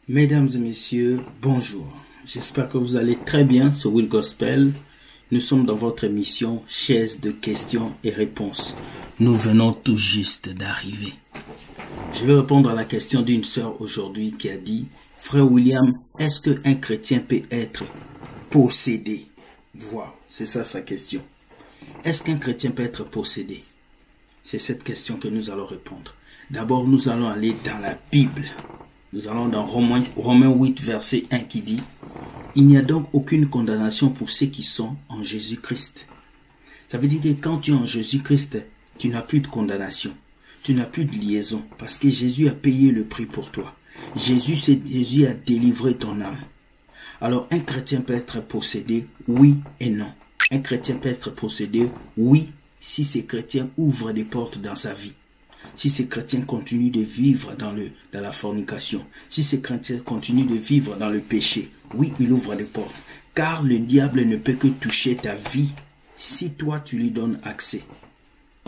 Mesdames et messieurs, bonjour. J'espère que vous allez très bien sur Will Gospel. Nous sommes dans votre émission Chaise de questions et réponses. Nous venons tout juste d'arriver. Je vais répondre à la question d'une sœur aujourd'hui qui a dit « Frère William, est-ce qu'un chrétien peut être possédé ?» Wow, c'est ça sa question. Est-ce qu'un chrétien peut être possédé? C'est cette question que nous allons répondre. D'abord, nous allons aller dans la Bible. Nous allons dans Romains 8, verset 1 qui dit « Il n'y a donc aucune condamnation pour ceux qui sont en Jésus-Christ. » Ça veut dire que quand tu es en Jésus-Christ, tu n'as plus de condamnation. Tu n'as plus de liaison parce que Jésus a payé le prix pour toi. Jésus a délivré ton âme. Alors un chrétien peut être possédé, oui et non. Un chrétien peut être possédé, oui, si ces chrétiens ouvrent des portes dans sa vie. Si ces chrétiens continuent de vivre dans la fornication, si ces chrétiens continuent de vivre dans le péché, oui, il ouvre des portes. Car le diable ne peut que toucher ta vie si toi tu lui donnes accès.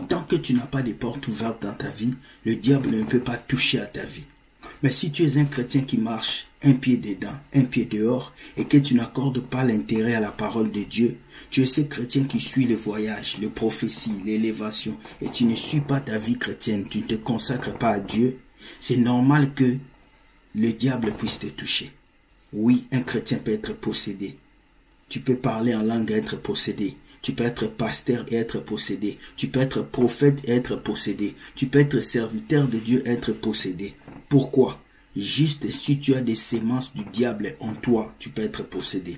Tant que tu n'as pas de portes ouvertes dans ta vie, le diable ne peut pas toucher à ta vie. Mais si tu es un chrétien qui marche un pied dedans, un pied dehors, et que tu n'accordes pas l'intérêt à la parole de Dieu, tu es ce chrétien qui suit le voyage, les prophéties, l'élévation, et tu ne suis pas ta vie chrétienne, tu ne te consacres pas à Dieu, c'est normal que le diable puisse te toucher. Oui, un chrétien peut être possédé. Tu peux parler en langue et être possédé. Tu peux être pasteur et être possédé. Tu peux être prophète et être possédé. Tu peux être serviteur de Dieu et être possédé. Pourquoi? Juste si tu as des sémences du diable en toi, tu peux être possédé.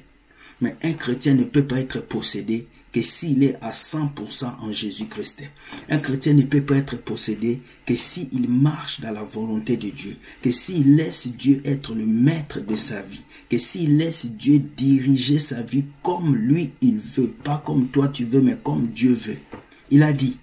Mais un chrétien ne peut pas être possédé que s'il est à 100% en Jésus-Christ. Un chrétien ne peut pas être possédé que s'il marche dans la volonté de Dieu, que s'il laisse Dieu être le maître de sa vie, que s'il laisse Dieu diriger sa vie comme lui il veut, pas comme toi tu veux, mais comme Dieu veut. Il a dit,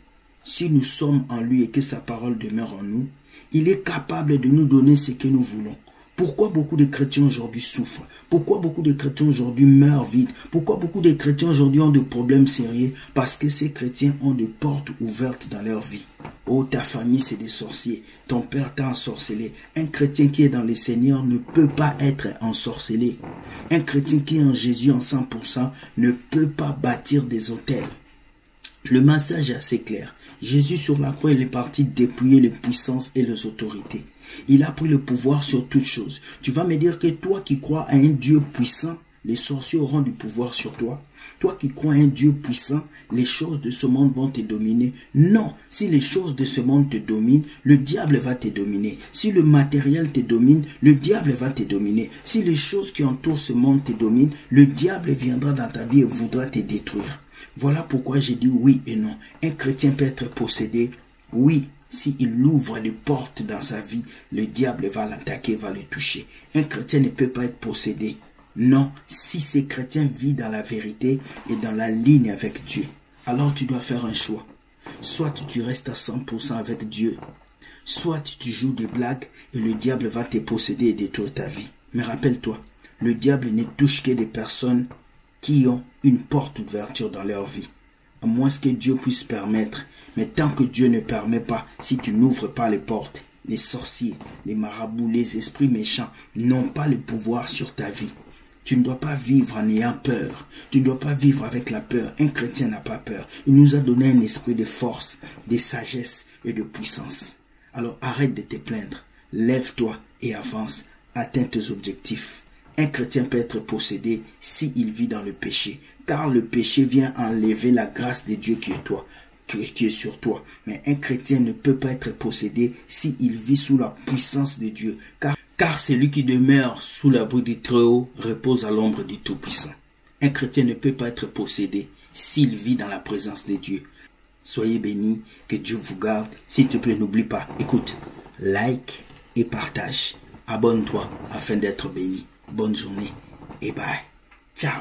si nous sommes en lui et que sa parole demeure en nous, il est capable de nous donner ce que nous voulons. Pourquoi beaucoup de chrétiens aujourd'hui souffrent? Pourquoi beaucoup de chrétiens aujourd'hui meurent vite? Pourquoi beaucoup de chrétiens aujourd'hui ont des problèmes sérieux? Parce que ces chrétiens ont des portes ouvertes dans leur vie. Oh, ta famille c'est des sorciers. Ton père t'a ensorcelé. Un chrétien qui est dans le Seigneur ne peut pas être ensorcelé. Un chrétien qui est en Jésus en 100% ne peut pas bâtir des autels. Le message est assez clair. Jésus sur la croix, il est parti dépouiller les puissances et les autorités. Il a pris le pouvoir sur toutes choses. Tu vas me dire que toi qui crois à un Dieu puissant, les sorciers auront du pouvoir sur toi. Toi qui crois à un Dieu puissant, les choses de ce monde vont te dominer. Non, si les choses de ce monde te dominent, le diable va te dominer. Si le matériel te domine, le diable va te dominer. Si les choses qui entourent ce monde te dominent, le diable viendra dans ta vie et voudra te détruire. Voilà pourquoi j'ai dit oui et non. Un chrétien peut être possédé, oui. S'il ouvre des portes dans sa vie, le diable va l'attaquer, va le toucher. Un chrétien ne peut pas être possédé. Non, si ce chrétien vit dans la vérité et dans la ligne avec Dieu, alors tu dois faire un choix. Soit tu restes à 100% avec Dieu, soit tu joues des blagues et le diable va te posséder et détruire ta vie. Mais rappelle-toi, le diable ne touche que des personnes qui ont une porte d'ouverture dans leur vie. À moins que Dieu puisse permettre. Mais tant que Dieu ne permet pas, si tu n'ouvres pas les portes, les sorciers, les marabouts, les esprits méchants n'ont pas le pouvoir sur ta vie. Tu ne dois pas vivre en ayant peur. Tu ne dois pas vivre avec la peur. Un chrétien n'a pas peur. Il nous a donné un esprit de force, de sagesse et de puissance. Alors arrête de te plaindre. Lève-toi et avance. Atteins tes objectifs. Un chrétien peut être possédé s'il vit dans le péché, car le péché vient enlever la grâce de Dieu qui est sur toi. Mais un chrétien ne peut pas être possédé s'il vit sous la puissance de Dieu, car celui qui demeure sous l'abri du Très-Haut repose à l'ombre du Tout-Puissant. Un chrétien ne peut pas être possédé s'il vit dans la présence de Dieu. Soyez bénis, que Dieu vous garde. S'il te plaît, n'oublie pas, écoute, like et partage. Abonne-toi afin d'être béni. Bonne journée et bye. Ciao.